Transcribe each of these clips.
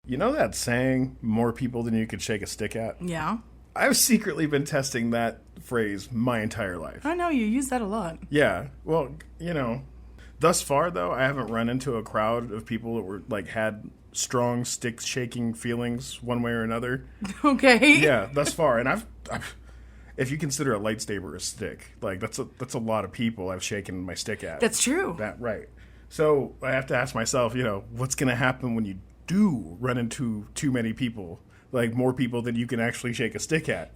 You know that saying, more people than you could shake a stick at? Yeah. I've secretly been testing that phrase my entire life. I know, you use that a lot. Yeah. Well, thus far, though, I haven't run into a crowd of people that were, had strong stick-shaking feelings one way or another. Okay. Yeah, thus far. And I've if you consider a lightsaber a stick, that's a lot of people I've shaken my stick at. That's true. Right. So I have to ask myself, what's going to happen when you do run into too many people, more people than you can actually shake a stick at?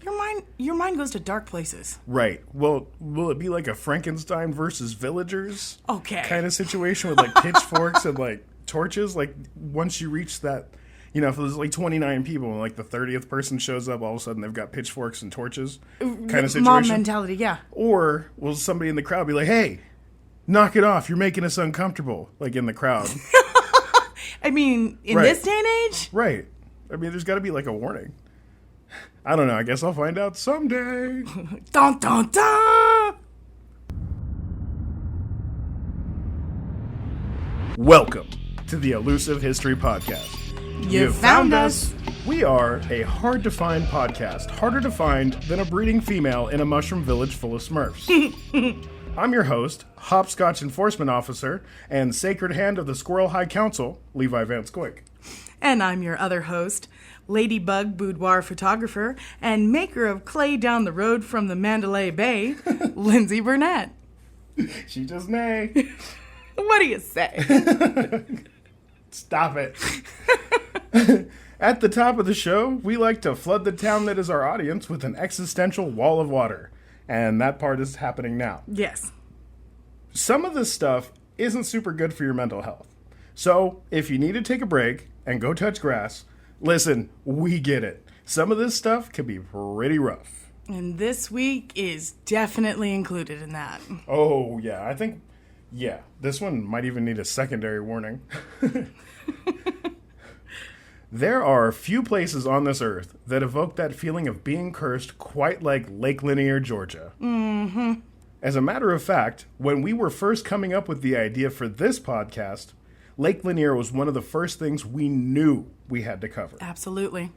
Your mind goes to dark places. Right. Well, will it be like a Frankenstein versus villagers kind of situation with pitchforks and torches? Once you reach that, if there's 29 people and the 30th person shows up, all of a sudden they've got pitchforks and torches kind of situation. Mob mentality, yeah. Or will somebody in the crowd be like, hey, knock it off, you're making us uncomfortable, in the crowd. I mean, in this day and age? Right. I mean, there's got to be a warning. I don't know. I guess I'll find out someday. Dun, dun, dun! Welcome to the Elusive History Podcast. You found us. We are a hard-to-find podcast, harder to find than a breeding female in a mushroom village full of Smurfs. I'm your host, Hopscotch Enforcement Officer, and Sacred Hand of the Squirrel High Council, Levi Van Scoik. And I'm your other host, Ladybug Boudoir Photographer, and maker of clay down the road from the Mandalay Bay, Lyndsay Burnett. She just may. What do you say? Stop it. At the top of the show, we like to flood the town that is our audience with an existential wall of water. And that part is happening now. Yes. Some of this stuff isn't super good for your mental health. So, if you need to take a break and go touch grass, listen, we get it. Some of this stuff can be pretty rough. And this week is definitely included in that. Oh, yeah. I think, this one might even need a secondary warning. There are few places on this earth that evoke that feeling of being cursed quite like Lake Lanier, Georgia. Mm-hmm. As a matter of fact, when we were first coming up with the idea for this podcast, Lake Lanier was one of the first things we knew we had to cover. Absolutely.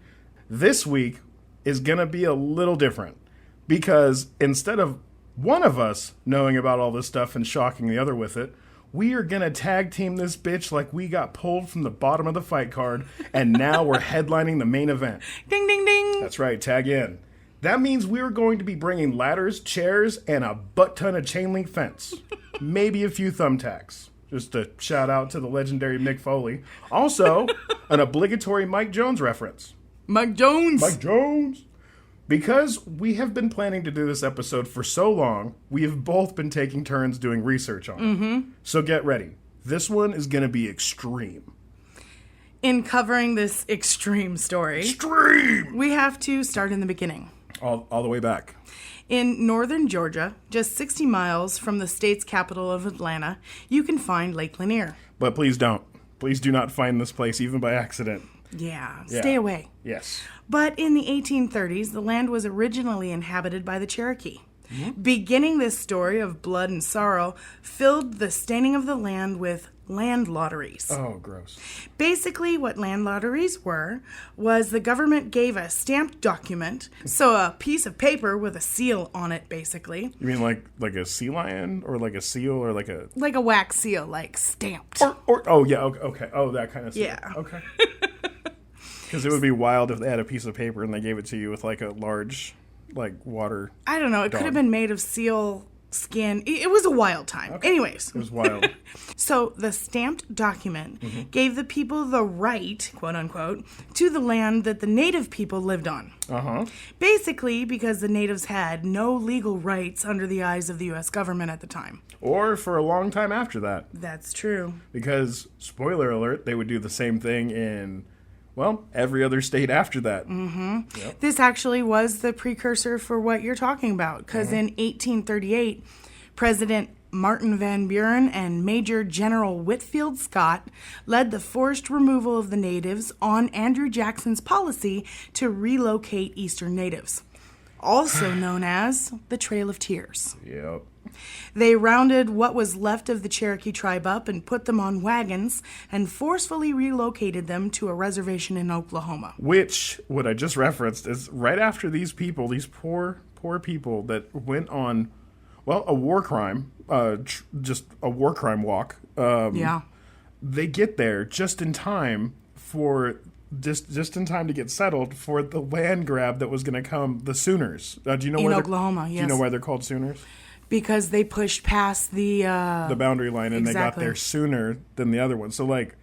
This week is going to be a little different because instead of one of us knowing about all this stuff and shocking the other with it, we are going to tag team this bitch like we got pulled from the bottom of the fight card, and now we're headlining the main event. Ding, ding, ding. That's right, tag in. That means we're going to be bringing ladders, chairs, and a butt-ton of chain link fence. Maybe a few thumbtacks. Just a shout out to the legendary Mick Foley. Also, an obligatory Mike Jones reference. Mike Jones. Mike Jones. Because we have been planning to do this episode for so long, we have both been taking turns doing research on it. Mm-hmm. So get ready. This one is going to be extreme. In covering this extreme story, we have to start in the beginning. All the way back. In northern Georgia, just 60 miles from the state's capital of Atlanta, you can find Lake Lanier. But please don't. Please do not find this place even by accident. Yeah, stay away. Yes. But in the 1830s, the land was originally inhabited by the Cherokee. Mm-hmm. Beginning this story of blood and sorrow filled the staining of the land with land lotteries. Oh, gross. Basically, what land lotteries were was the government gave a stamped document, so a piece of paper with a seal on it, basically. You mean like a sea lion or like a seal or like a... Like a wax seal, stamped. Oh, yeah, okay. Oh, that kind of seal. Yeah. Okay. Because it would be wild if they had a piece of paper and they gave it to you with a large, water... I don't know. It could have been made of seal skin. It was a wild time. Okay. Anyways. It was wild. So the stamped document gave the people the right, quote unquote, to the land that the native people lived on. Uh-huh. Basically because the natives had no legal rights under the eyes of the U.S. government at the time. Or for a long time after that. That's true. Because, spoiler alert, they would do the same thing in... Well, every other state after that. Mm-hmm. Yep. This actually was the precursor for what you're talking about, because in 1838, President Martin Van Buren and Major General Whitfield Scott led the forced removal of the natives on Andrew Jackson's policy to relocate Eastern natives, also known as the Trail of Tears. Yep. They rounded what was left of the Cherokee tribe up and put them on wagons and forcefully relocated them to a reservation in Oklahoma. Which, what I just referenced, is right after these people, these poor people that went on, well, a war crime, just a war crime walk. Yeah. They get there just in time for just in time to get settled for the land grab that was going to come. The Sooners. Do you know In where Oklahoma, yes. Do you know why they're called Sooners? Because they pushed past the boundary line, and exactly. they got there sooner than the other one. So, like,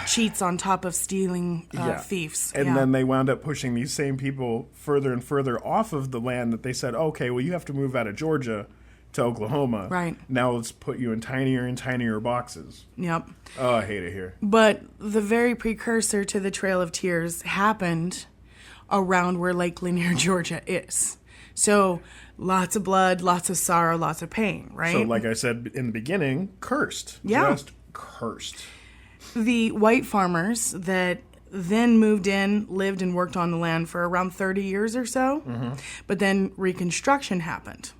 cheats on top of stealing thieves. And then they wound up pushing these same people further and further off of the land that they said, okay, well, you have to move out of Georgia to Oklahoma. Right. Now let's put you in tinier and tinier boxes. Yep. Oh, I hate it here. But the very precursor to the Trail of Tears happened around where Lake Lanier, Georgia is. So lots of blood, lots of sorrow, lots of pain, right? So like I said in the beginning, cursed. Yeah. Just cursed. The white farmers that then moved in, lived and worked on the land for around 30 years or so. Mm-hmm. But then Reconstruction happened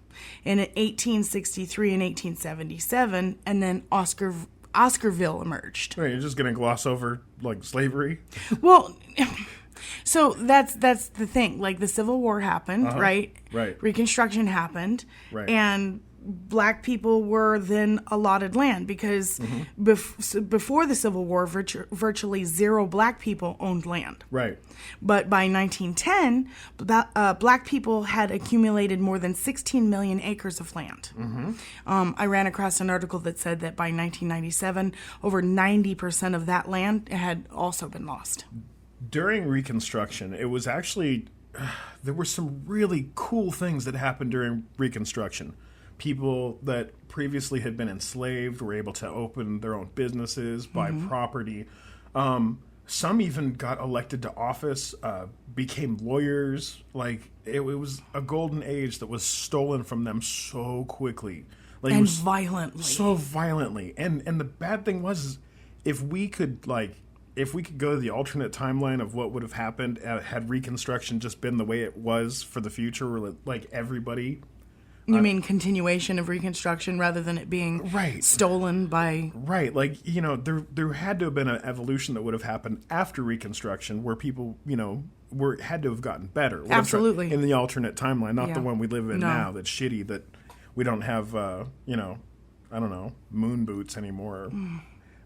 in 1863 and 1877, and then Oscarville emerged. Wait, you're just going to gloss over, like, slavery? Well, so that's the thing. Like, the Civil War happened, right? Right. Reconstruction happened. Right. And black people were then allotted land because before the Civil War, virtually zero black people owned land. Right. But by 1910, black people had accumulated more than 16 million acres of land. I ran across an article that said that by 1997, over 90% of that land had also been lost. During Reconstruction, it was actually, there were some really cool things that happened during Reconstruction. People that previously had been enslaved were able to open their own businesses, buy property. Some even got elected to office, became lawyers. Like, it was a golden age that was stolen from them so quickly. Like, And it was violently. So violently. And the bad thing was, if we could go to the alternate timeline of what would have happened had Reconstruction just been the way it was for the future, where, like, everybody... You mean continuation of Reconstruction rather than it being stolen by... Right. Like, you know, there had to have been an evolution that would have happened after Reconstruction where people, you know, had to have gotten better. Absolutely. In the alternate timeline, not the Yeah. one we live in No. now that's shitty, that we don't have, you know, I don't know, moon boots anymore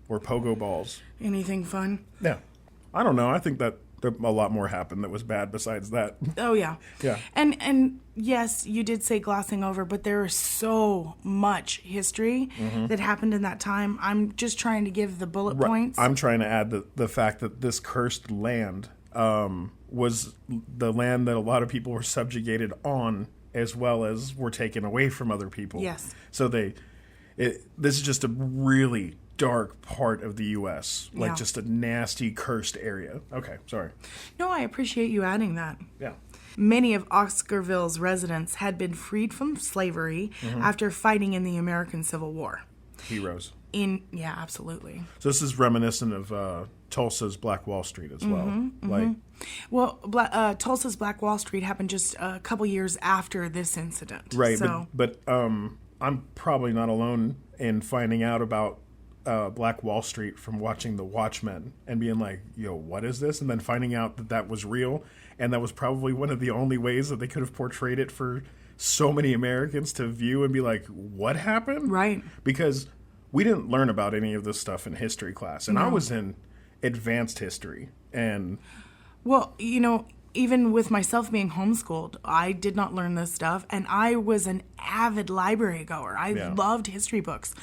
or pogo balls. Anything fun? Yeah. I don't know. I think that a lot more happened that was bad besides that. Oh, yeah. Yeah. And yes, you did say glossing over, but there is so much history that happened in that time. I'm just trying to give the bullet points. I'm trying to add the fact that this cursed land was the land that a lot of people were subjugated on, as well as were taken away from other people. Yes. So this is just a really dark part of the U.S., like just a nasty, cursed area. Okay, sorry. No, I appreciate you adding that. Yeah. Many of Oscarville's residents had been freed from slavery after fighting in the American Civil War. Heroes. Yeah, absolutely. So this is reminiscent of Tulsa's Black Wall Street as well. Like, Well, Tulsa's Black Wall Street happened just a couple years after this incident. right, So, but I'm probably not alone in finding out about Black Wall Street from watching The Watchmen and being like, yo, what is this? And then finding out that was real, and that was probably one of the only ways that they could have portrayed it for so many Americans to view and be like, what happened? Right. Because we didn't learn about any of this stuff in history class, and I was in advanced history. And well, you know, even with myself being homeschooled, I did not learn this stuff, and I was an avid library goer. I loved history books.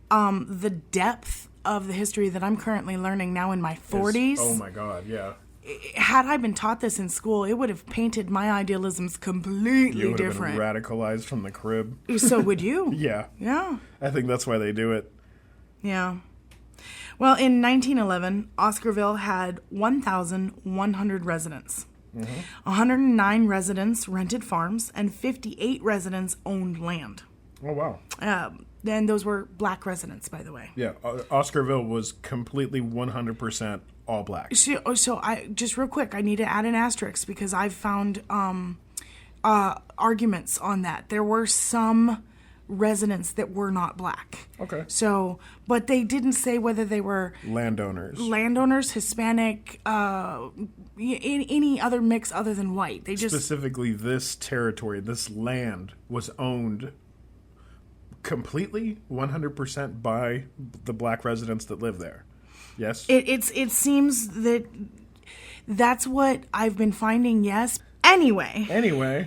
The depth of the history that I'm currently learning now in my 40s. Oh my God, yeah. Had I been taught this in school, it would have painted my idealisms completely You would different. have been radicalized from the crib. So would you? Yeah. Yeah. I think that's why they do it. Yeah. Well, in 1911, Oscarville had 1,100 residents. 109 residents rented farms, and 58 residents owned land. Oh, wow. And those were black residents, by the way. Yeah, Oscarville was completely 100% all black. So I just real quick, I need to add an asterisk because I've found arguments on that. There were some residents that were not black. Okay. So, but they didn't say whether they were landowners, Hispanic, any other mix other than white. They just specifically this territory, this land was owned completely 100% by the black residents that live there. Yes. It seems that that's what I've been finding. Yes. Anyway.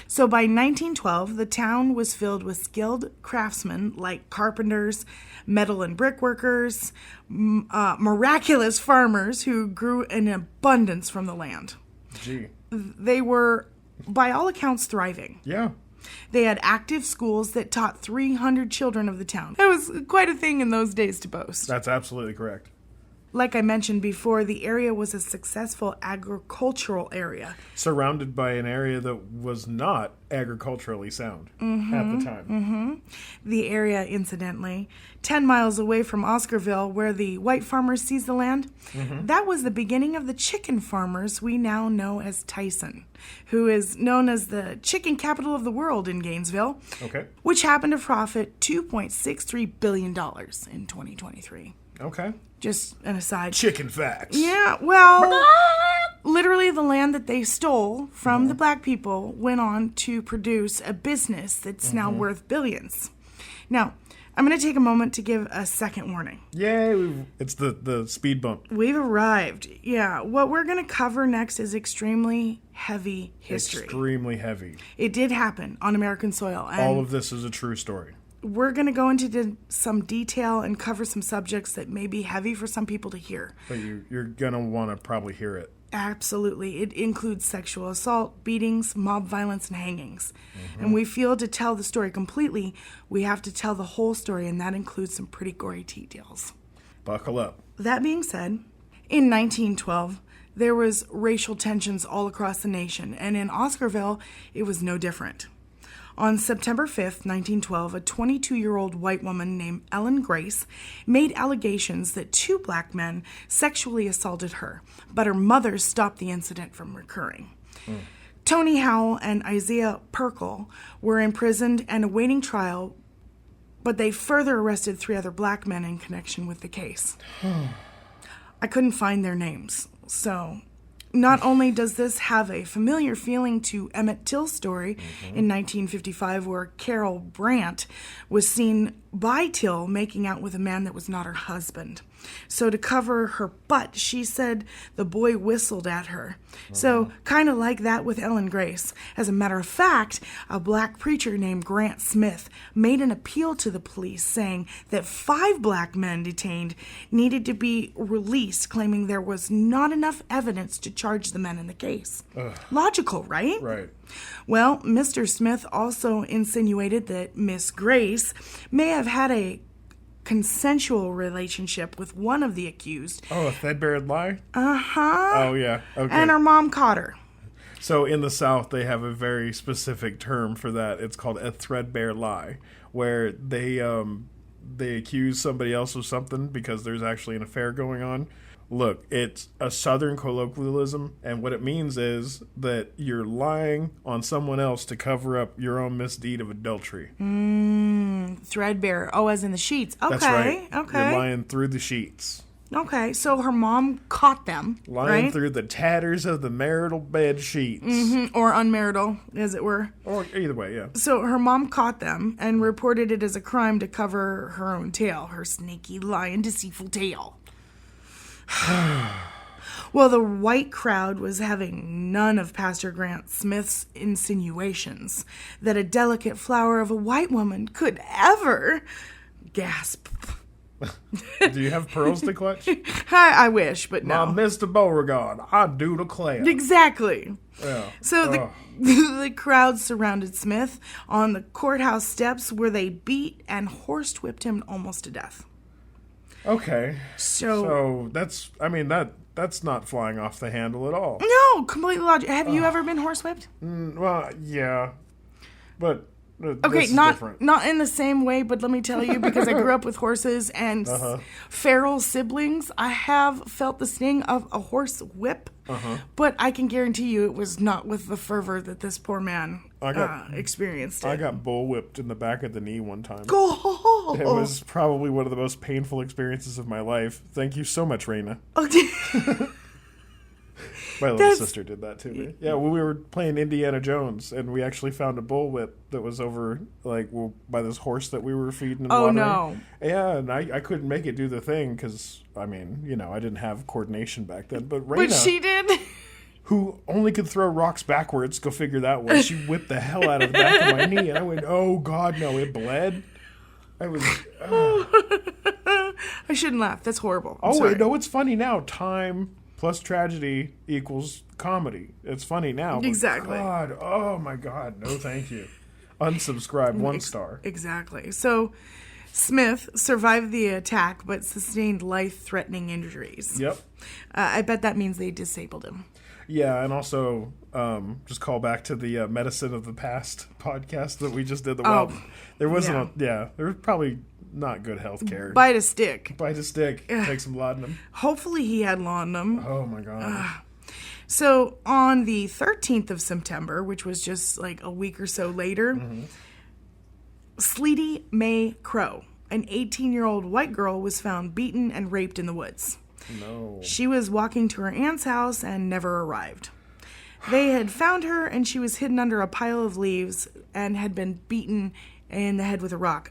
So by 1912, the town was filled with skilled craftsmen like carpenters, metal and brick workers, miraculous farmers who grew in abundance from the land. Gee. They were, by all accounts, thriving. Yeah. They had active schools that taught 300 children of the town. That was quite a thing in those days to boast. That's absolutely correct. Like I mentioned before, the area was a successful agricultural area. Surrounded by an area that was not agriculturally sound at the time. Mm-hmm. The area, incidentally, 10 miles away from Oscarville, where the white farmers seized the land, that was the beginning of the chicken farmers we now know as Tyson, who is known as the chicken capital of the world in Gainesville, which happened to profit $2.63 billion in 2023. Okay. Just an aside. Chicken facts. Yeah, well, literally the land that they stole from the black people went on to produce a business that's now worth billions. Now, I'm going to take a moment to give a second warning. Yay, it's the speed bump. We've arrived. Yeah, what we're going to cover next is extremely heavy history. Extremely heavy. It did happen on American soil. And all of this is a true story. We're going to go into some detail and cover some subjects that may be heavy for some people to hear. But you're going to want to probably hear it. Absolutely. It includes sexual assault, beatings, mob violence, and hangings. And we feel to tell the story completely, we have to tell the whole story, and that includes some pretty gory details. Buckle up. That being said, in 1912, there was racial tensions all across the nation, and in Oscarville, it was no different. On September 5th, 1912, a 22-year-old white woman named Ellen Grace made allegations that two black men sexually assaulted her, but her mother stopped the incident from recurring. Tony Howell and Isaiah Perkle were imprisoned and awaiting trial, but they further arrested 3 other black men in connection with the case. I couldn't find their names, so not only does this have a familiar feeling to Emmett Till's story in 1955, where Carol Brandt was seen by Till making out with a man that was not her husband. So to cover her butt, she said the boy whistled at her. So kind of like that with Ellen Grace. As a matter of fact, a black preacher named Grant Smith made an appeal to the police saying that 5 black men detained needed to be released, claiming there was not enough evidence to charge the men in the case. Logical, right? Right. Well, Mr. Smith also insinuated that Miss Grace may have had a consensual relationship with one of the accused. Oh, a threadbare lie? Uh-huh. Oh, yeah. Okay. And her mom caught her. So in the South, they have a very specific term for that. It's called a threadbare lie, where they accuse somebody else of something because there's actually an affair going on. Look, it's a Southern colloquialism, and what it means is that you're lying on someone else to cover up your own misdeed of adultery. Threadbare. Oh, as in the sheets. Okay. That's right. Okay. You're lying through the sheets. Okay, so her mom caught them, lying right? through the tatters of the marital bed sheets. Or unmarital, as it were. Or either way, yeah. So her mom caught them and reported it as a crime to cover her own tail, her sneaky, lying, deceitful tail. Well, the white crowd was having none of Pastor Grant Smith's insinuations that a delicate flower of a white woman could ever gasp. Do you have pearls to clutch? I wish, but no. Mr. Beauregard, I do declare. Exactly. Yeah. So the crowd surrounded Smith on the courthouse steps, where they beat and horsewhipped him almost to death. Okay. So that's not flying off the handle at all. No, completely logical. Have you ever been horsewhipped? Well, yeah. But Okay, This is not different. not in the same way, but let me tell you, because I grew up with horses and feral siblings, I have felt the sting of a horse whip, but I can guarantee you it was not with the fervor that this poor man experienced it. I got bull whipped in the back of the knee one time. Oh. It was probably one of the most painful experiences of my life. Thank you so much, Raina. My little sister did that to me. Yeah, when we were playing Indiana Jones, and we actually found a bullwhip that was over, by this horse that we were feeding and watering. No. Yeah, and I couldn't make it do the thing, because, I didn't have coordination back then. But Raina, But she did. who only could throw rocks backwards, go figure that one, she whipped the hell out of the back of my knee, and I went, oh, God, no, it bled. I was... I shouldn't laugh. That's horrible. Wait, no, it's funny now. Time plus tragedy equals comedy. It's funny now. But exactly. God, oh my God, no thank you. Unsubscribe, 1 star. Exactly. So Smith survived the attack but sustained life-threatening injuries. Yep. I bet that means they disabled him. Yeah, and also just call back to the Medicine of the Past podcast that we just did. There wasn't there was probably not good health care. Bite a stick. Take some laudanum. Hopefully he had laudanum. Oh my God. So on the 13th of September, which was just like a week or so later, Sleety Mae Crow, an 18-year-old white girl, was found beaten and raped in the woods. No. She was walking to her aunt's house and never arrived. They had found her, and she was hidden under a pile of leaves and had been beaten in the head with a rock.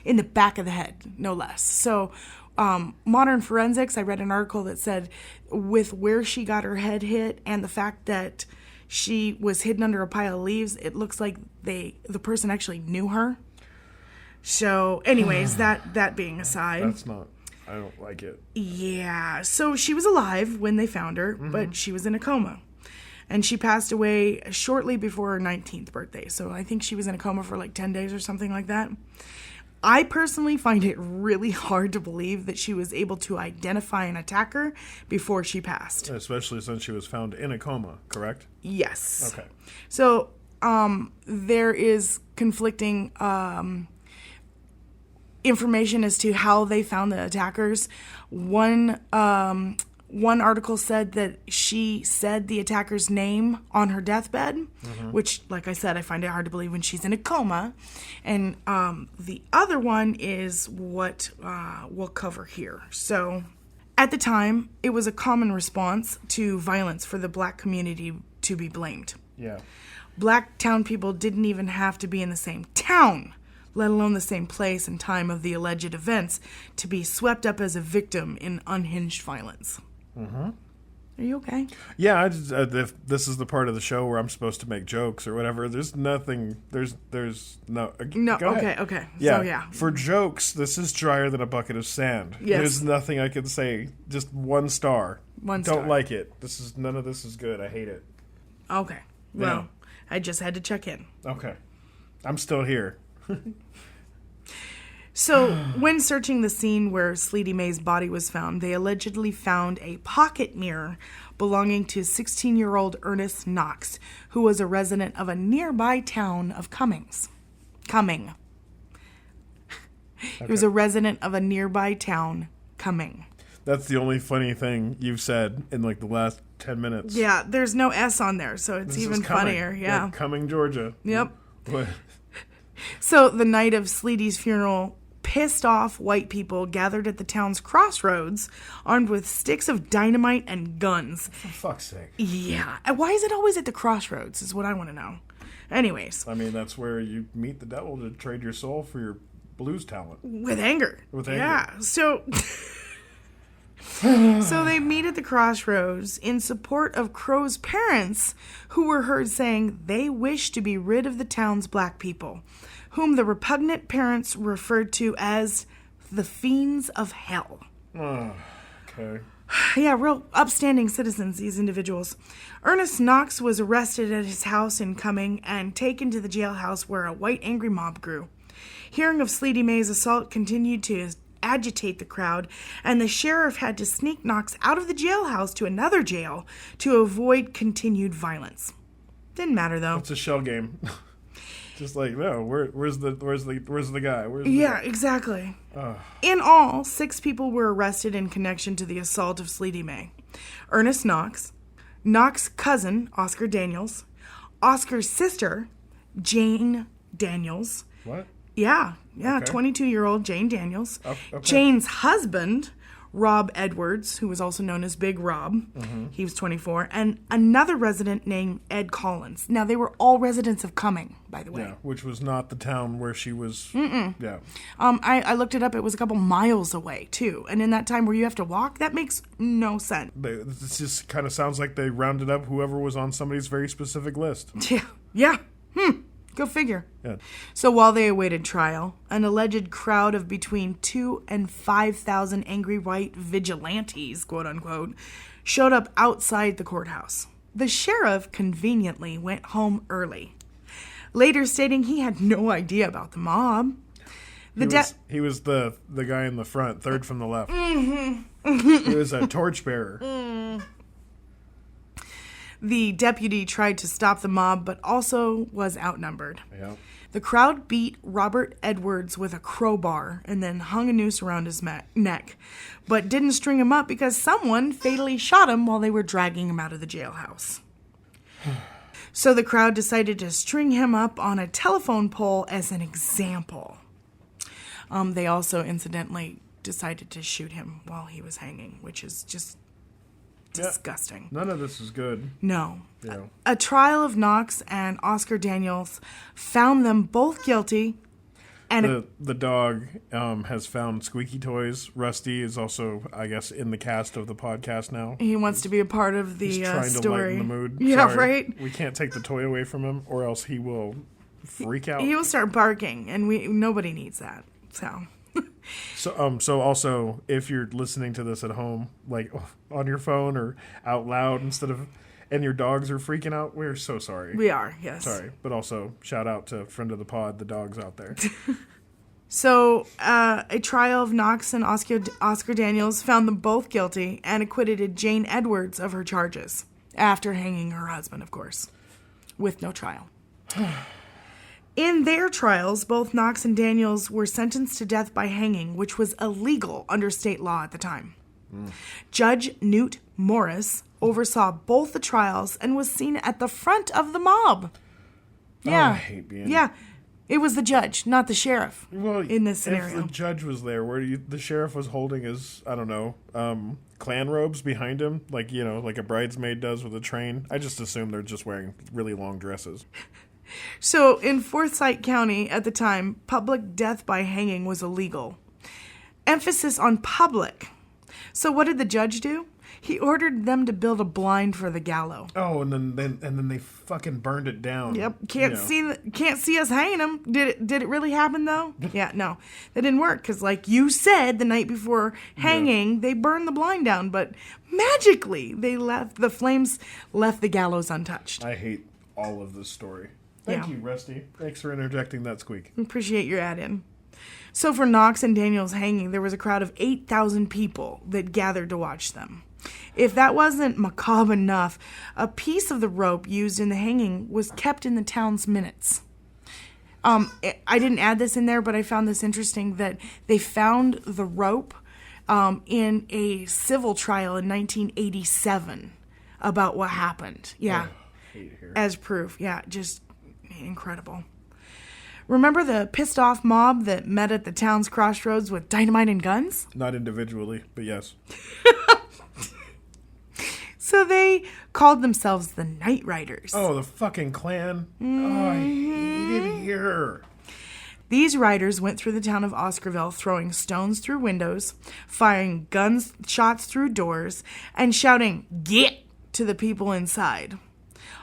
In the back of the head, no less. So modern forensics, I read an article that said with where she got her head hit and the fact that she was hidden under a pile of leaves, it looks like the person actually knew her. So anyways, that being aside. I don't like it. Yeah. So she was alive when they found her, but she was in a coma. And she passed away shortly before her 19th birthday. So I think she was in a coma for like 10 days or something like that. I personally find it really hard to believe that she was able to identify an attacker before she passed. Especially since she was found in a coma, correct? Yes. Okay. So there is conflicting information as to how they found the attackers. One article said that she said the attacker's name on her deathbed, which, like I said, I find it hard to believe when she's in a coma. And the other one is what we'll cover here. So at the time, it was a common response to violence for the black community to be blamed. Yeah. Black town people didn't even have to be in the same town, let alone the same place and time of the alleged events, to be swept up as a victim in unhinged violence. Are you okay? Yeah, if this is the part of the show where I'm supposed to make jokes or whatever, there's nothing, there's no. No, go ahead. okay. Yeah, So, yeah. For jokes, this is drier than a bucket of sand. Yes. There's nothing I can say. Just 1 star. One star. Don't like it. None of this is good. I hate it. Okay. Well, I just had to check in. Okay. I'm still here. So, when searching the scene where Sleety Mae's body was found, they allegedly found a pocket mirror belonging to 16-year-old Ernest Knox, who was a resident of a nearby town of Cumming. Okay. He was a resident of a nearby town, Cumming. That's the only funny thing you've said in like the last 10 minutes. Yeah, there's no S on there, so it's even funnier. Yeah. Cumming, Georgia. Yep. What? So, the night of Sleety's funeral, pissed off white people gathered at the town's crossroads, armed with sticks of dynamite and guns. For fuck's sake. Yeah. And why is it always at the crossroads is what I want to know. Anyways. I mean, that's where you meet the devil to trade your soul for your blues talent. With anger. Yeah. So they meet at the crossroads in support of Crow's parents, who were heard saying they wish to be rid of the town's black people, whom the repugnant parents referred to as the fiends of hell. Okay. Yeah, real upstanding citizens, these individuals. Ernest Knox was arrested at his house in Cumming and taken to the jailhouse where a white angry mob grew. Hearing of Sleety Mae's assault continued to agitate the crowd, and the sheriff had to sneak Knox out of the jailhouse to another jail to avoid continued violence. Didn't matter, though. It's a shell game. Just like, no, where's the guy? Exactly. In all, 6 people were arrested in connection to the assault of Sleety May. Ernest Knox, Knox's cousin, Oscar Daniels, Oscar's sister, Jane Daniels. What? Yeah, Okay. 22-year-old Jane Daniels. Oh, okay. Jane's husband, Rob Edwards, who was also known as Big Rob. He was 24. And another resident named Ed Collins. Now, they were all residents of Cumming, by the way. Yeah, which was not the town where she was. Yeah. I looked it up. It was a couple miles away, too. And in that time where you have to walk, that makes no sense. This just kind of sounds like they rounded up whoever was on somebody's very specific list. Yeah. Go figure. Yeah. So while they awaited trial, an alleged crowd of between 2,000 and 5,000 angry white vigilantes, quote unquote, showed up outside the courthouse. The sheriff conveniently went home early, later stating he had no idea about the mob. He was the guy in the front, third from the left. He was a torchbearer. The deputy tried to stop the mob, but also was outnumbered. Yeah. The crowd beat Robert Edwards with a crowbar and then hung a noose around his neck, but didn't string him up because someone fatally shot him while they were dragging him out of the jailhouse. So the crowd decided to string him up on a telephone pole as an example. They also incidentally decided to shoot him while he was hanging, which is just disgusting. None of this is good. No. Yeah. A trial of Knox and Oscar Daniels found them both guilty. And the dog has found squeaky toys. Rusty is also, I guess, in the cast of the podcast now. He wants to be a part of the He's trying story. to lighten the mood. Yeah, Sorry. right? We can't take the toy away from him, or else he will freak out. He will start barking, and nobody needs that. So also, if you're listening to this at home, like on your phone or out loud and your dogs are freaking out, we're so sorry. We are, yes. Sorry. But also, shout out to friend of the pod, the dogs out there. So, a trial of Knox and Oscar Daniels found them both guilty and acquitted Jane Edwards of her charges, after hanging her husband, of course, with no trial. In their trials, both Knox and Daniels were sentenced to death by hanging, which was illegal under state law at the time. Judge Newt Morris oversaw both the trials and was seen at the front of the mob. Yeah. Oh, I hate being... Yeah. It was the judge, not the sheriff, well, in this scenario. If the judge was there, the sheriff was holding his, I don't know, clan robes behind him, like a bridesmaid does with a train. I just assume they're just wearing really long dresses. So, in Forsyth County at the time, public death by hanging was illegal. Emphasis on public. So what did the judge do? He ordered them to build a blind for the gallows. Oh, and then they fucking burned it down. Yep, can't see us hanging them. Did it really happen though? Yeah, no, that didn't work because, like you said, the night before hanging, they burned the blind down, but magically the flames left the gallows untouched. I hate all of this story. Thank you, Rusty. Thanks for interjecting that squeak. Appreciate your add-in. So for Knox and Daniels hanging, there was a crowd of 8,000 people that gathered to watch them. If that wasn't macabre enough, a piece of the rope used in the hanging was kept in the town's minutes. I didn't add this in there, but I found this interesting that they found the rope in a civil trial in 1987 about what happened. Yeah. Oh, hate it here. As proof. Yeah, just incredible. Remember the pissed off mob that met at the town's crossroads with dynamite and guns? Not individually, but yes. So they called themselves the Night Riders. Oh, the fucking Klan. Oh, I hate it here. These riders went through the town of Oscarville throwing stones through windows, firing shots through doors, and shouting, "Get!" to the people inside.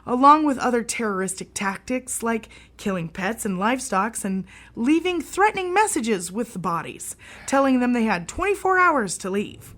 Along with other terroristic tactics like killing pets and livestock and leaving threatening messages with the bodies, telling them they had 24 hours to leave.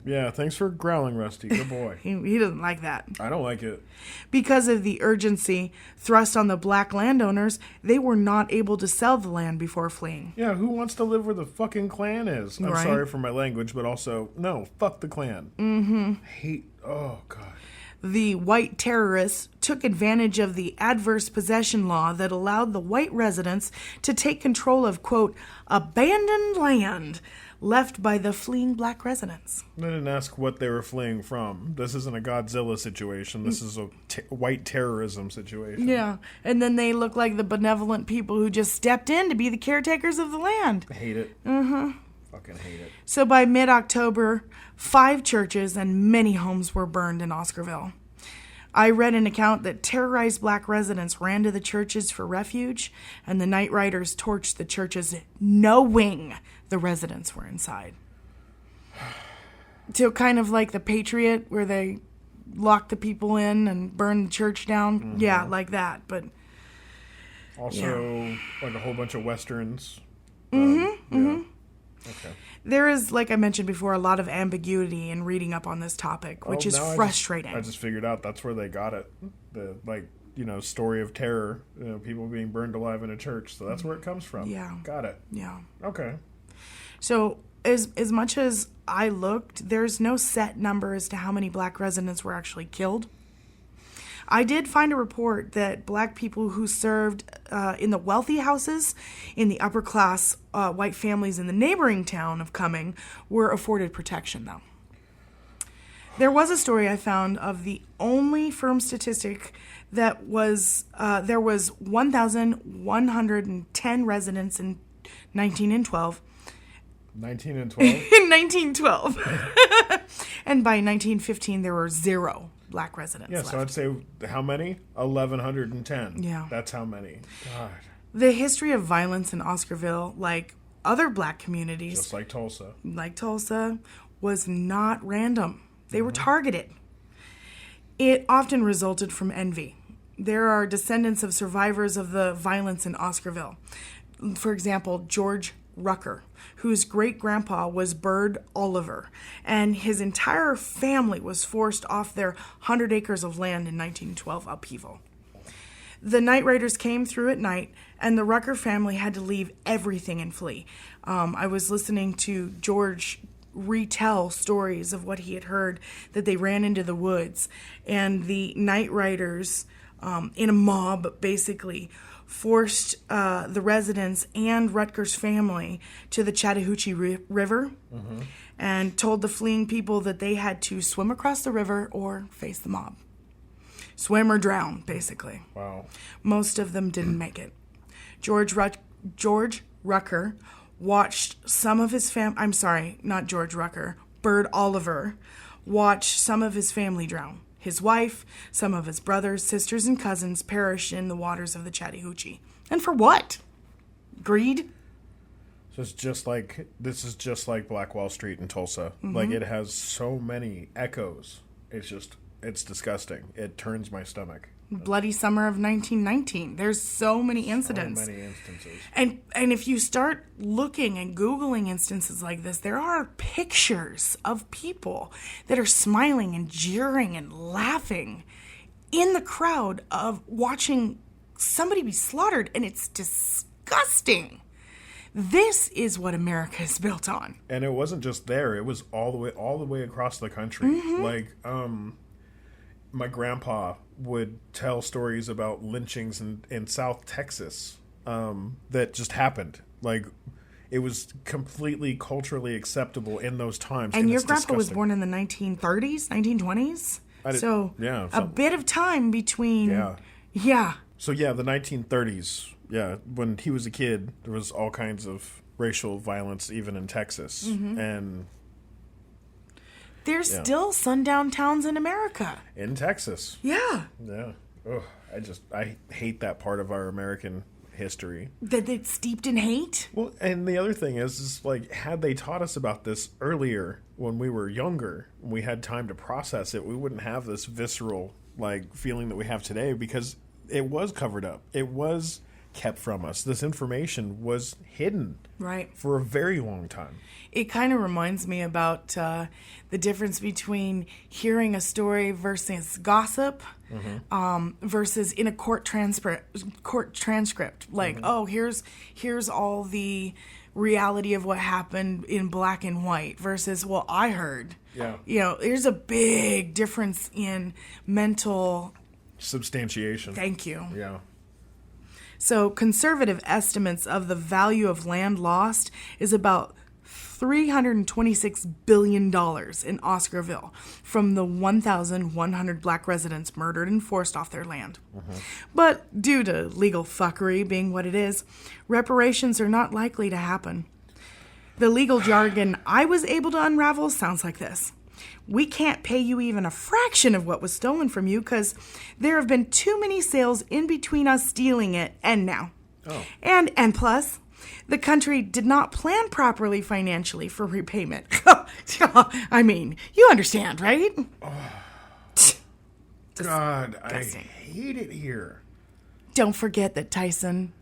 Yeah, thanks for growling, Rusty. Good boy. He doesn't like that. I don't like it. Because of the urgency thrust on the black landowners, they were not able to sell the land before fleeing. Yeah, who wants to live where the fucking Klan is? I'm Right. sorry for my language, but also, no, fuck the Klan. Mm-hmm. Oh, God. The white terrorists took advantage of the adverse possession law that allowed the white residents to take control of, quote, abandoned land left by the fleeing black residents. They didn't ask what they were fleeing from. This isn't a Godzilla situation. This is a white terrorism situation. Yeah, and then they look like the benevolent people who just stepped in to be the caretakers of the land. I hate it. Fucking hate it. So by mid-October, 5 churches and many homes were burned in Oscarville. I read an account that terrorized black residents ran to the churches for refuge, and the night riders torched the churches knowing the residents were inside. So kind of like the Patriot, where they locked the people in and burned the church down. Mm-hmm. Yeah, like that. But also, like a whole bunch of Westerns. Okay. There is, like I mentioned before, a lot of ambiguity in reading up on this topic, which is frustrating. I just figured out that's where they got it. The, story of terror, people being burned alive in a church. So that's where it comes from. Yeah. Got it. Yeah. Okay. So as much as I looked, there's no set number as to how many black residents were actually killed. I did find a report that black people who served in the wealthy houses in the upper class white families in the neighboring town of Cumming were afforded protection, though. There was a story I found of the only firm statistic that was there was 1,110 residents in 1912. 1912? In 1912. And by 1915, there were 0 black residents left. So I'd say how many? 1,110. Yeah. That's how many. God. The history of violence in Oscarville, like other black communities, Just like Tulsa, was not random. They were targeted. It often resulted from envy. There are descendants of survivors of the violence in Oscarville. For example, George Rucker, whose great-grandpa was Bird Oliver, and his entire family was forced off their 100 acres of land in 1912 upheaval. The night riders came through at night, and the Rucker family had to leave everything and flee. I was listening to George retell stories of what he had heard, that they ran into the woods, and the night riders, in a mob, basically, forced the residents and Rutgers family to the Chattahoochee River and told the fleeing people that they had to swim across the river or face the mob. Swim or drown, basically. Wow. Most of them didn't make it. George Rucker watched some of his Bird Oliver watched some of his family drown. His wife, some of his brothers, sisters, and cousins perished in the waters of the Chattahoochee. And for what? Greed? So this is just like Black Wall Street in Tulsa. Like, it has so many echoes. It's disgusting. It turns my stomach. Bloody summer of 1919. There's so many incidents. So many instances. And if you start looking and Googling instances like this, there are pictures of people that are smiling and jeering and laughing in the crowd of watching somebody be slaughtered, and it's disgusting. This is what America is built on. And it wasn't just there. It was all the way across the country. Like, my grandpa would tell stories about lynchings in South Texas that just happened. Like, it was completely culturally acceptable in those times. And your grandpa was born in the 1930s, 1920s? A bit of time between... Yeah. So, the 1930s, when he was a kid, there was all kinds of racial violence even in Texas. And... There's still sundown towns in America. In Texas. Yeah. Yeah. Ugh, I hate that part of our American history. That it's steeped in hate? Well, and the other thing is like, had they taught us about this earlier when we were younger, when we had time to process it, we wouldn't have this visceral, like, feeling that we have today, because it was covered up. It was kept from us. This information was hidden. Right. For a very long time. It kind of reminds me about the difference between hearing a story versus gossip, versus in a court transcript. Like, here's all the reality of what happened in black and white, versus, well, I heard. Yeah. There's a big difference in mental substantiation. Thank you. Yeah. So conservative estimates of the value of land lost is about $326 billion in Oscarville from the 1,100 black residents murdered and forced off their land. But due to legal fuckery being what it is, reparations are not likely to happen. The legal jargon I was able to unravel sounds like this. We can't pay you even a fraction of what was stolen from you because there have been too many sales in between us stealing it and now. Oh. And plus, the country did not plan properly financially for repayment. I mean, you understand, right? God, I hate it here. Don't forget that Tyson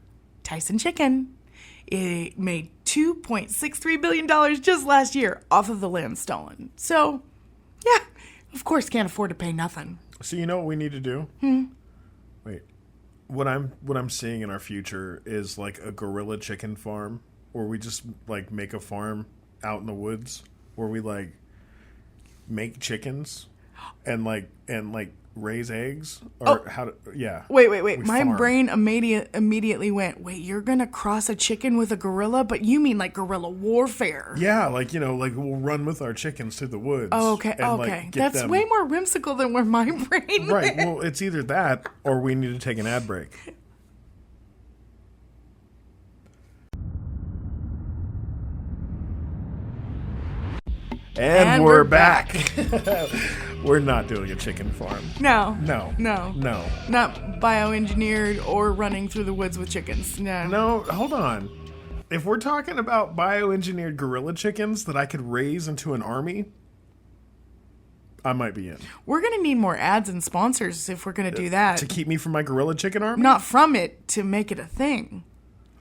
Chicken, it made $2.63 billion just last year off of the land stolen. So, yeah, of course can't afford to pay nothing. So you know what we need to do? Wait. What I'm seeing in our future is like a guerrilla chicken farm, where we just like make a farm out in the woods where we like make chickens and raise eggs or Wait. My brain immediately went, wait, you're going to cross a chicken with a gorilla? But you mean like guerrilla warfare. Yeah, we'll run with our chickens through the woods. Oh, okay, okay. That's way more whimsical than where my brain went. Right, well, it's either that or we need to take an ad break. And we're back. We're not doing a chicken farm. No. Not bioengineered or running through the woods with chickens. No, hold on. If we're talking about bioengineered gorilla chickens that I could raise into an army, I might be in. We're going to need more ads and sponsors if we're going to do that. To keep me from my gorilla chicken army? Not from it, to make it a thing.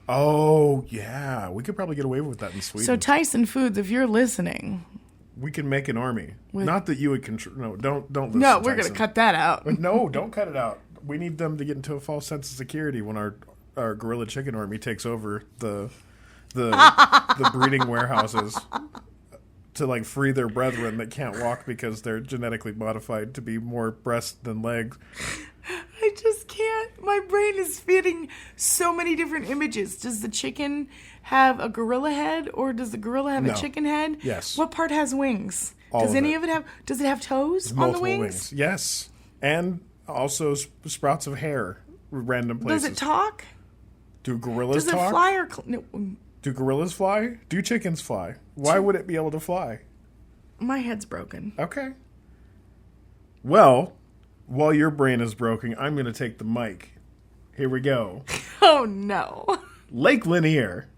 Oh, yeah. We could probably get away with that in Sweden. So Tyson Foods, if you're listening... We can make an army. Not that you would control. No, don't listen. No, we're going to cut that out. No, don't cut it out. We need them to get into a false sense of security when our gorilla chicken army takes over the breeding warehouses to like free their brethren that can't walk because they're genetically modified to be more breast than legs. I just can't. My brain is fitting so many different images. Does the chicken have a gorilla head, or does the gorilla have a chicken head? Yes. What part has wings? Does any of it have? Does it have toes on the wings? Yes, and also sprouts of hair, random places. Does it talk? Do gorillas talk? Does it fly or? Do gorillas fly? Do chickens fly? Why would it be able to fly? My head's broken. Okay. Well, while your brain is broken, I'm going to take the mic. Here we go. Oh, no. Lake Lanier,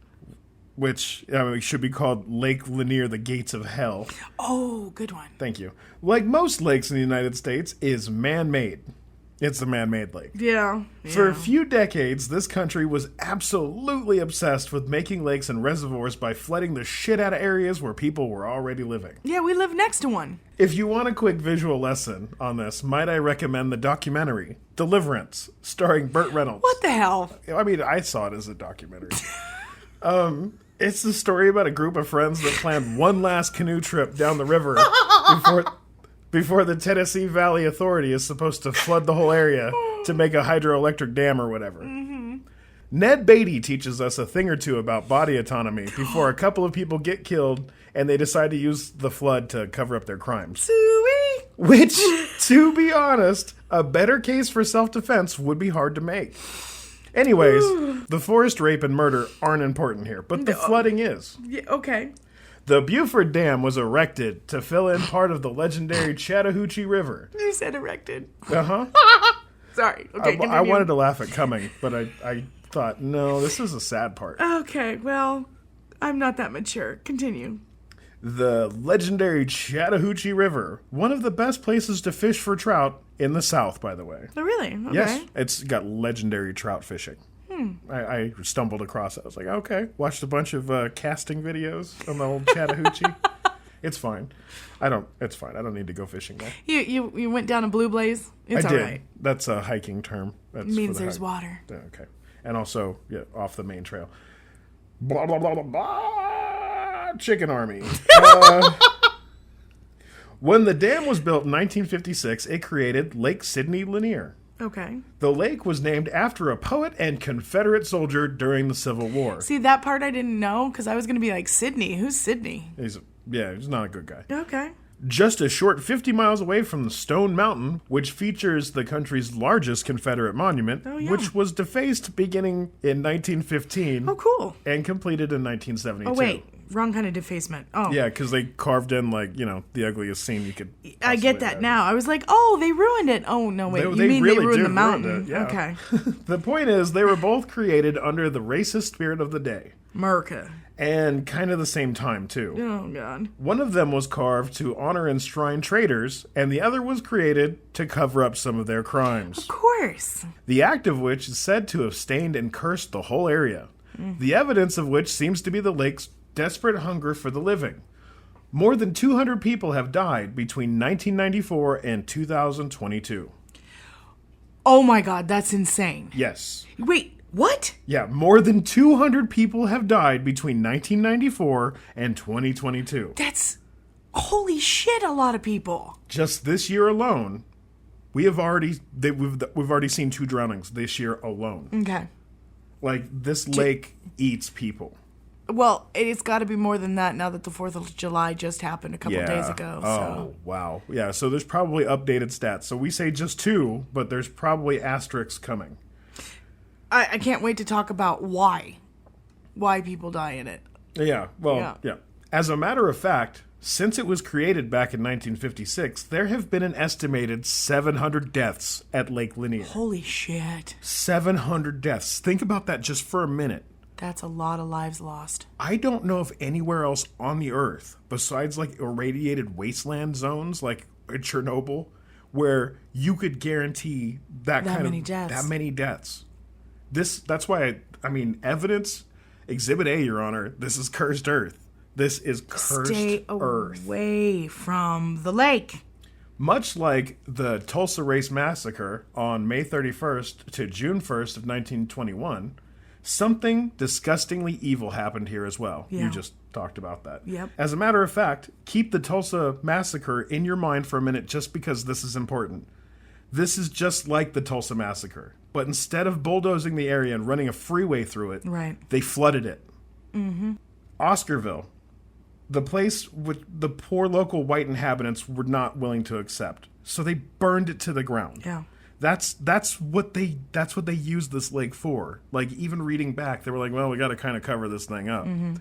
which should be called Lake Lanier, the Gates of Hell. Oh, good one. Thank you. Like most lakes in the United States, is man-made. It's a man-made lake. Yeah. For a few decades, this country was absolutely obsessed with making lakes and reservoirs by flooding the shit out of areas where people were already living. Yeah, we live next to one. If you want a quick visual lesson on this, might I recommend the documentary Deliverance, starring Burt Reynolds. What the hell? I mean, I saw it as a documentary. It's the story about a group of friends that planned one last canoe trip down the river before the Tennessee Valley Authority is supposed to flood the whole area to make a hydroelectric dam or whatever. Mm-hmm. Ned Beatty teaches us a thing or two about body autonomy before a couple of people get killed and they decide to use the flood to cover up their crimes. Suey. Which, to be honest, a better case for self-defense would be hard to make. Anyways, the forced rape and murder aren't important here, but the flooding is. Yeah, okay. The Buford Dam was erected to fill in part of the legendary Chattahoochee River. You said erected. Uh-huh. Sorry. Okay, I wanted to laugh at coming, but I thought, no, this is a sad part. Okay, well, I'm not that mature. Continue. The legendary Chattahoochee River, one of the best places to fish for trout in the South, by the way. Oh, really? Okay. Yes, it's got legendary trout fishing. I stumbled across it. I was like, okay. Watched a bunch of casting videos on the old Chattahoochee. It's fine. It's fine. I don't need to go fishing there. You went down a blue blaze? It's I did. All right. That's a hiking term. That means there's water. Okay. And also, off the main trail. Blah, blah, blah, blah, blah. Chicken Army. When the dam was built in 1956, it created Lake Sidney Lanier. Okay. The lake was named after a poet and Confederate soldier during the Civil War. See, that part I didn't know because I was going to be like, Sydney? Who's Sydney? He's not a good guy. Okay. Just a short 50 miles away from the Stone Mountain, which features the country's largest Confederate monument, which was defaced beginning in 1915. Oh, cool. And completed in 1972. Oh, wait. Wrong kind of defacement. Oh. Yeah, because they carved in, the ugliest scene you could I get that now. I was like, oh, they ruined it. Oh, no, wait. They mean really they ruined did the mountain? ruin it, yeah. Okay. The point is, they were both created under the racist spirit of the day. America. And kind of the same time, too. Oh, God. One of them was carved to honor and enshrine traitors, and the other was created to cover up some of their crimes. Of course. The act of which is said to have stained and cursed the whole area. The evidence of which seems to be the lake's desperate hunger for the living. More than 200 people have died between 1994 and 2022. Oh, my God. That's insane. Yes. Wait, what? Yeah, more than 200 people have died between 1994 and 2022. That's holy shit, a lot of people. Just this year alone, we've already seen 2 drownings this year alone. Okay. Like, this lake eats people. Well, it's got to be more than that now that the 4th of July just happened a couple days ago. Oh, wow. Yeah, so there's probably updated stats. So we say just 2, but there's probably asterisks coming. I can't wait to talk about why people die in it. Yeah, well, yeah. As a matter of fact, since it was created back in 1956, there have been an estimated 700 deaths at Lake Lanier. Holy shit. 700 deaths. Think about that just for a minute. That's a lot of lives lost. I don't know of anywhere else on the earth, besides like irradiated wasteland zones like Chernobyl, where you could guarantee that many deaths. That's why evidence, Exhibit A, Your Honor, this is cursed earth. This is cursed earth. Stay away from the lake. Much like the Tulsa Race Massacre on May 31st to June 1st of 1921, something disgustingly evil happened here as well. Yeah. You just talked about that. Yep. As a matter of fact, keep the Tulsa Massacre in your mind for a minute just because this is important. This is just like the Tulsa Massacre, but instead of bulldozing the area and running a freeway through it, they flooded it. Mm-hmm. Oscarville, the place which the poor local white inhabitants were not willing to accept, so they burned it to the ground. Yeah. That's what they used this lake for. Like, even reading back, they were like, well, we got to kind of cover this thing up. Mm-hmm.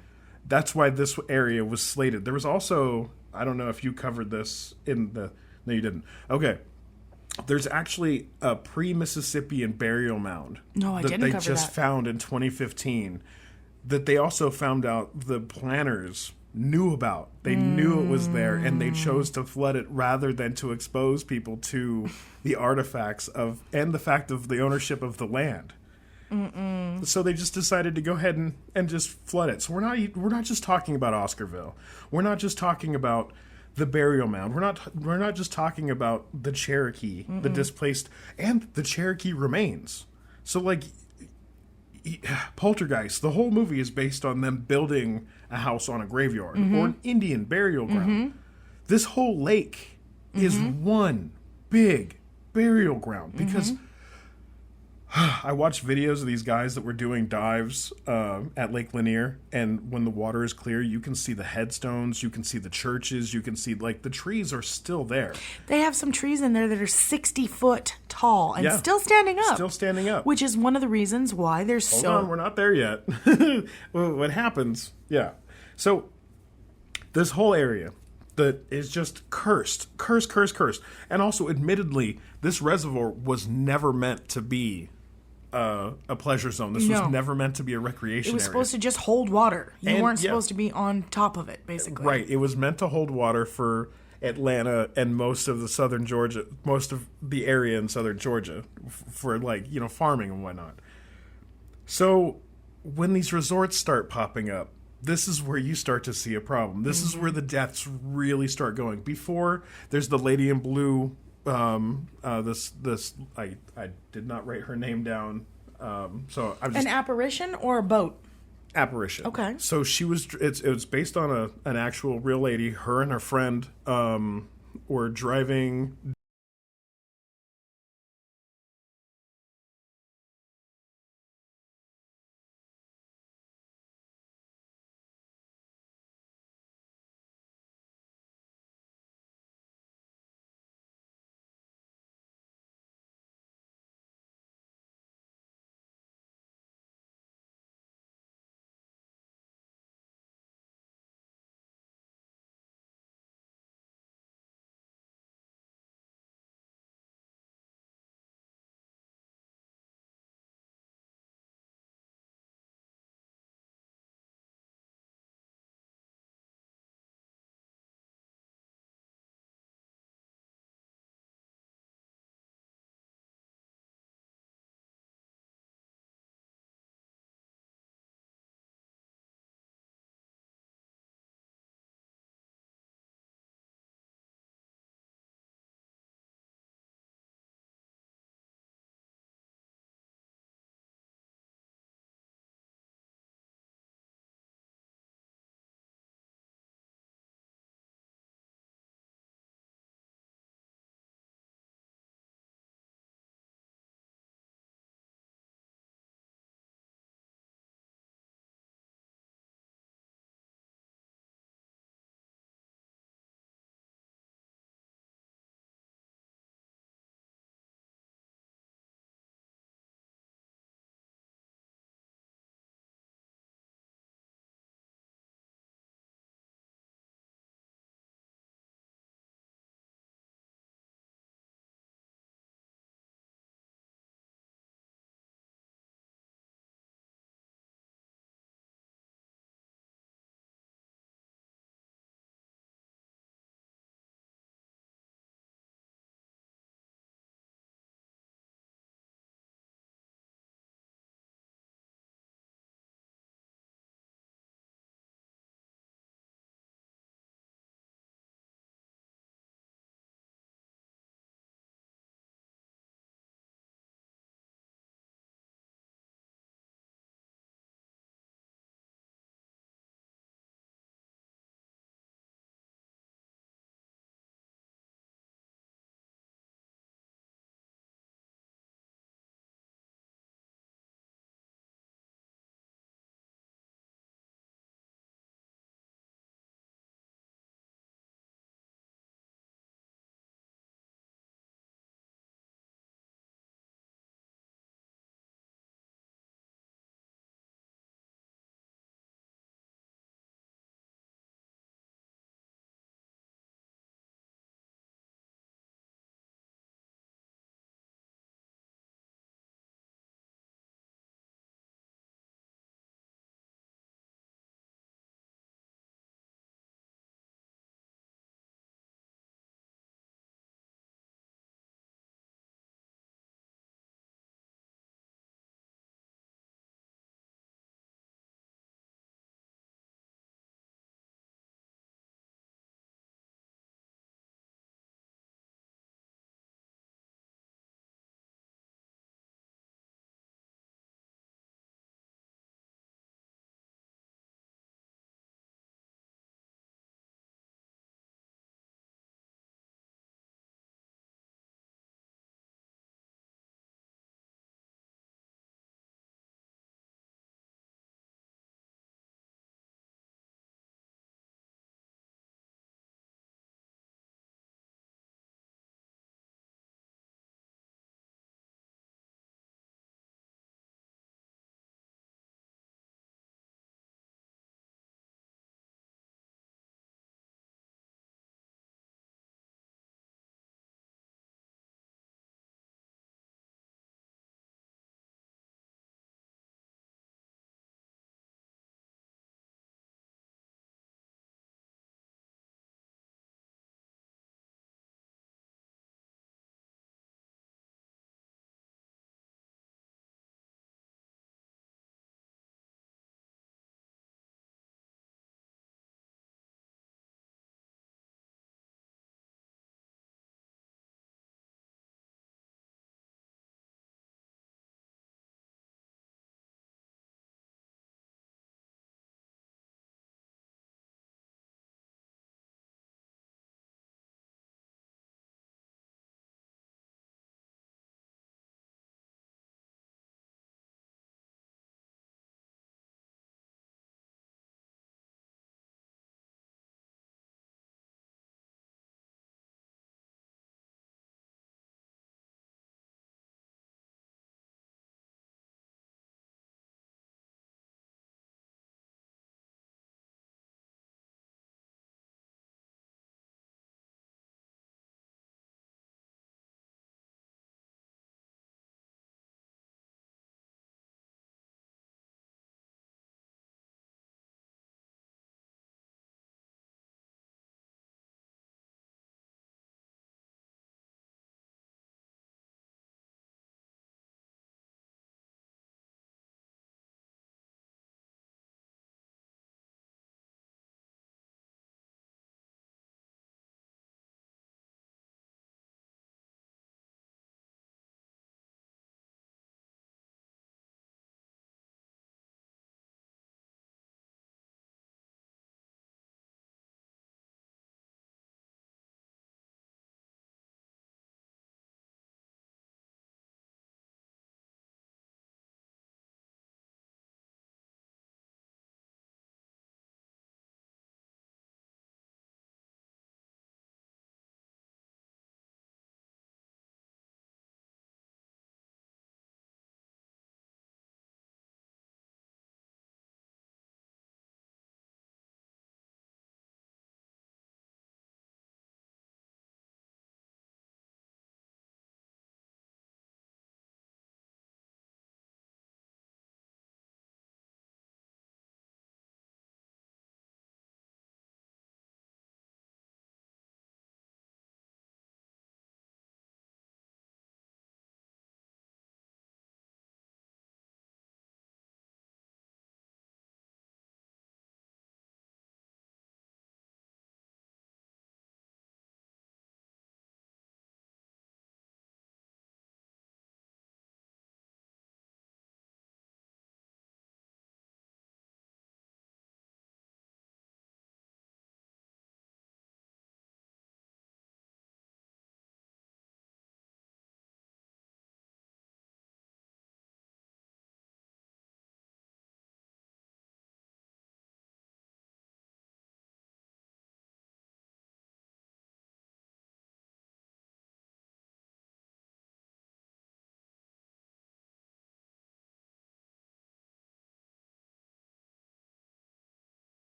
That's why this area was slated. There was also, I don't know if you covered this no, you didn't. Okay. There's actually a pre-Mississippian burial mound. No, I didn't cover that. That they just found in 2015 that they also found out the planners knew about. They knew it was there, and they chose to flood it rather than to expose people to the artifacts and the fact of the ownership of the land. Mm-mm. So they just decided to go ahead and just flood it. So we're not just talking about Oscarville. We're not just talking about the burial mound. We're not just talking about the Cherokee, the displaced, and the Cherokee remains. So like Poltergeist, the whole movie is based on them building a house on a graveyard or an Indian burial ground. This whole lake is one big burial ground because I watched videos of these guys that were doing dives at Lake Lanier, and when the water is clear, you can see the headstones, you can see the churches, you can see, like, the trees are still there. They have some trees in there that are 60 foot tall and still standing up. Still standing up. Which is one of the reasons why there's Hold on, we're not there yet. What happens, So, this whole area that is just cursed. And also, admittedly, this reservoir was never meant to be a pleasure zone. This was never meant to be a recreation area. It was supposed to just hold water. You weren't supposed to be on top of it, basically. Right. It was meant to hold water for Atlanta and most of the southern Georgia, most of the area in southern Georgia for, like, farming and whatnot. So when these resorts start popping up, this is where you start to see a problem. This is where the deaths really start going. Before, there's the lady in blue. I did not write her name down. So I'm just an apparition or a boat. Apparition. Okay. So she was. It was based on an actual real lady. Her and her friend. were driving